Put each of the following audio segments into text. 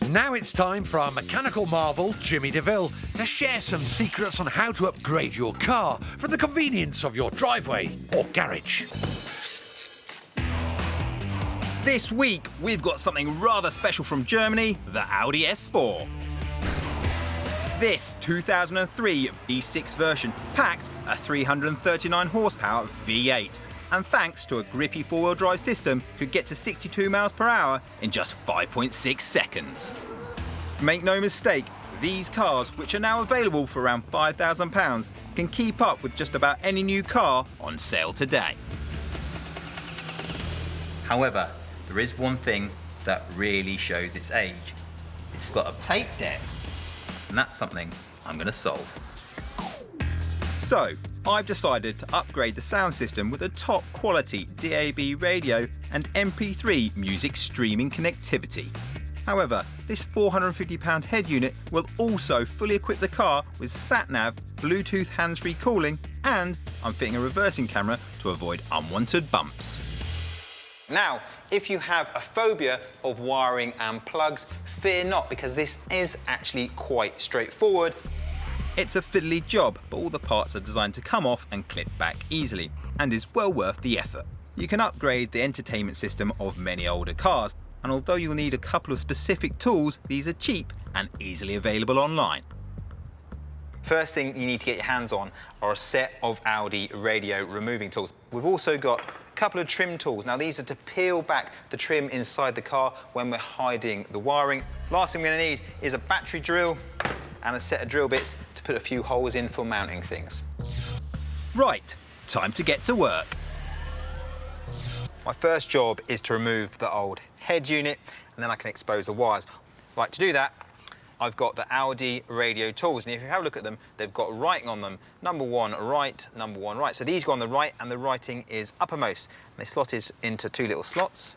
Now it's time for our mechanical marvel, Jimmy DeVille, to share some secrets on how to upgrade your car for the convenience of your driveway or garage. This week, we've got something rather special from Germany, the Audi S4. This 2003 V6 version packed a 339 horsepower V8, and thanks to a grippy four-wheel drive system, could get to 62 miles per hour in just 5.6 seconds. Make no mistake, these cars, which are now available for around £5,000, can keep up with just about any new car on sale today. However, there is one thing that really shows its age. It's got a tape deck, and that's something I'm going to solve. So, I've decided to upgrade the sound system with a top quality DAB radio and MP3 music streaming connectivity. However, this £450 head unit will also fully equip the car with sat-nav, Bluetooth hands-free calling, and I'm fitting a reversing camera to avoid unwanted bumps. Now, if you have a phobia of wiring and plugs, fear not, because this is actually quite straightforward. It's a fiddly job, but all the parts are designed to come off and clip back easily, and is well worth the effort. You can upgrade the entertainment system of many older cars, and although you'll need a couple of specific tools, these are cheap and easily available online. First thing you need to get your hands on are a set of Audi radio removing tools. We've also got a couple of trim tools. Now these are to peel back the trim inside the car when we're hiding the wiring. Last thing we're going to need is a battery drill and a set of drill bits to put a few holes in for mounting things. Right, time to get to work. My first job is to remove the old head unit, and then I can expose the wires. Right, to do that, I've got the Audi radio tools, and if you have a look at them, they've got writing on them. Number 1 right, number 1 right. So these go on the right, and the writing is uppermost. They slotted into 2 little slots,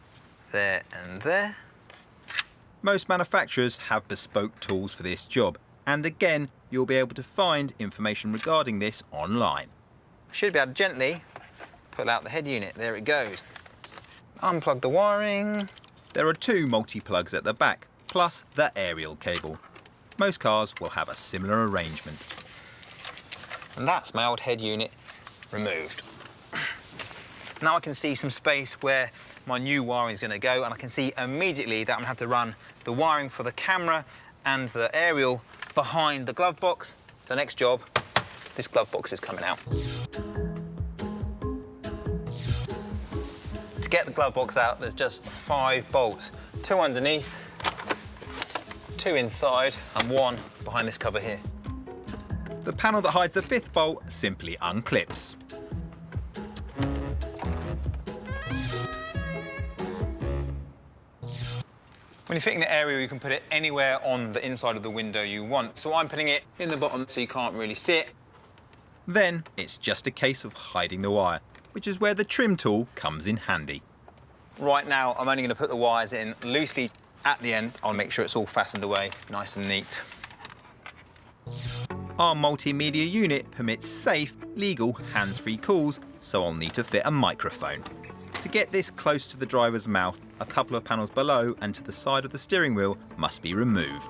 there and there. Most manufacturers have bespoke tools for this job, and again, you'll be able to find information regarding this online. Should be able to gently pull out the head unit. There it goes. Unplug the wiring. There are 2 multi-plugs at the back, plus the aerial cable. Most cars will have a similar arrangement. And that's my old head unit removed. Now I can see some space where my new wiring is going to go, and I can see immediately that I'm going to have to run the wiring for the camera and the aerial behind the glove box. So next job, this glove box is coming out. To get the glove box out, there's just 5 bolts. 2 underneath, 2 inside, and 1 behind this cover here. The panel that hides the 5th bolt simply unclips. When you're fitting the aerial, you can put it anywhere on the inside of the window you want. So I'm putting it in the bottom so you can't really see it. Then it's just a case of hiding the wire, which is where the trim tool comes in handy. Right now, I'm only going to put the wires in loosely at the end. I'll make sure it's all fastened away, nice and neat. Our multimedia unit permits safe, legal, hands-free calls, so I'll need to fit a microphone. To get this close to the driver's mouth, a couple of panels below and to the side of the steering wheel must be removed.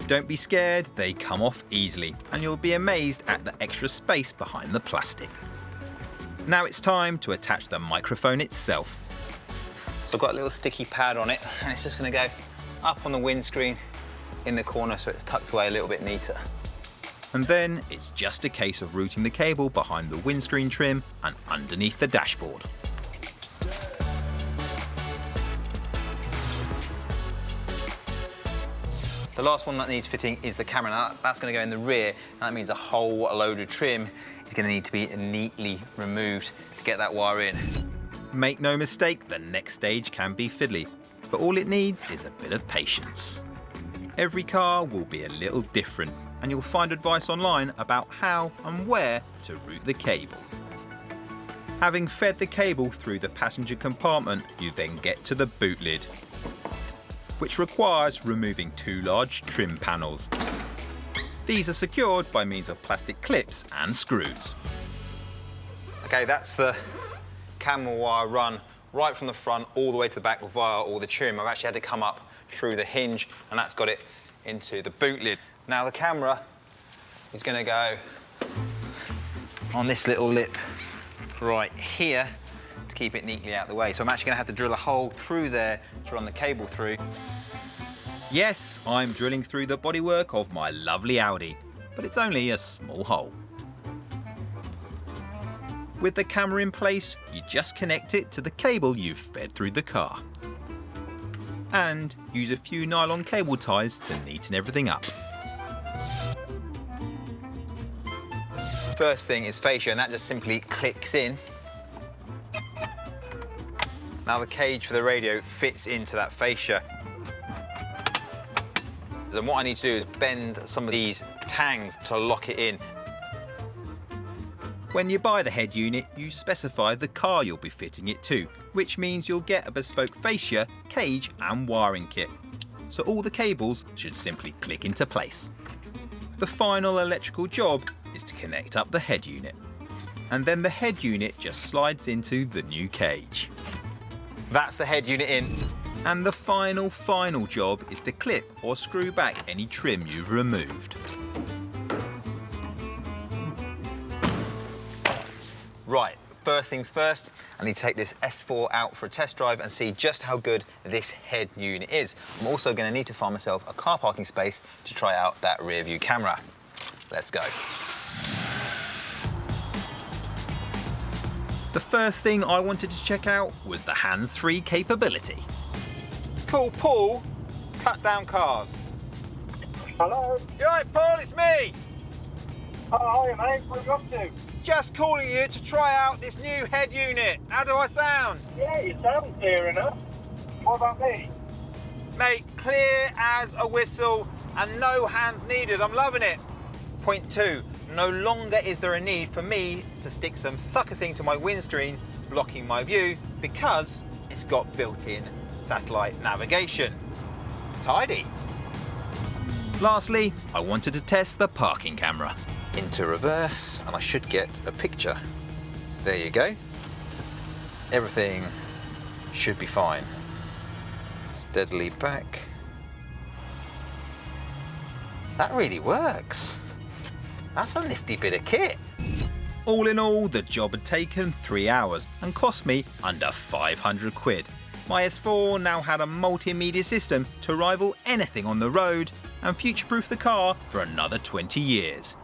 Don't be scared, they come off easily, and you'll be amazed at the extra space behind the plastic. Now it's time to attach the microphone itself. So I've got a little sticky pad on it, and it's just going to go up on the windscreen in the corner so it's tucked away a little bit neater. And then it's just a case of routing the cable behind the windscreen trim and underneath the dashboard. The last one that needs fitting is the camera. Now, that's going to go in the rear, and that means a whole load of trim is going to need to be neatly removed to get that wire in. Make no mistake, the next stage can be fiddly, but all it needs is a bit of patience. Every car will be a little different, and you'll find advice online about how and where to route the cable. Having fed the cable through the passenger compartment, you then get to the boot lid, which requires removing 2 large trim panels. These are secured by means of plastic clips and screws. Okay, that's the camera wire run right from the front all the way to the back via all the trim. I've actually had to come up through the hinge, and that's got it into the boot lid. Now the camera is going to go on this little lip right here to keep it neatly out of the way. So I'm actually going to have to drill a hole through there to run the cable through. Yes, I'm drilling through the bodywork of my lovely Audi, but it's only a small hole. With the camera in place, you just connect it to the cable you've fed through the car. And use a few nylon cable ties to neaten everything up. First thing is fascia, and that just simply clicks in. Now the cage for the radio fits into that fascia. And what I need to do is bend some of these tangs to lock it in. When you buy the head unit, you specify the car you'll be fitting it to, which means you'll get a bespoke fascia, cage and wiring kit. So all the cables should simply click into place. The final electrical job is to connect up the head unit. And then the head unit just slides into the new cage. That's the head unit in. And the final job is to clip or screw back any trim you've removed. Right, first things first, I need to take this S4 out for a test drive and see just how good this head unit is. I'm also going to need to find myself a car parking space to try out that rear view camera. Let's go. The first thing I wanted to check out was the hands-free capability. Cool, Paul. Cut down cars. Hello? You right, Paul? It's me. Oh, hi, mate. What are you up to? Just calling you to try out this new head unit. How do I sound? Yeah, you sound clear enough. What about me? Mate, clear as a whistle and no hands needed. I'm loving it. Point 2. No longer is there a need for me to stick some sucker thing to my windscreen blocking my view because it's got built-in satellite navigation. Tidy. Lastly, I wanted to test the parking camera. Into reverse, and I should get a picture. There you go. Everything should be fine. Steadily back. That really works. That's a nifty bit of kit. All in all, the job had taken 3 hours and cost me under 500 quid. My S4 now had a multimedia system to rival anything on the road and future-proof the car for another 20 years.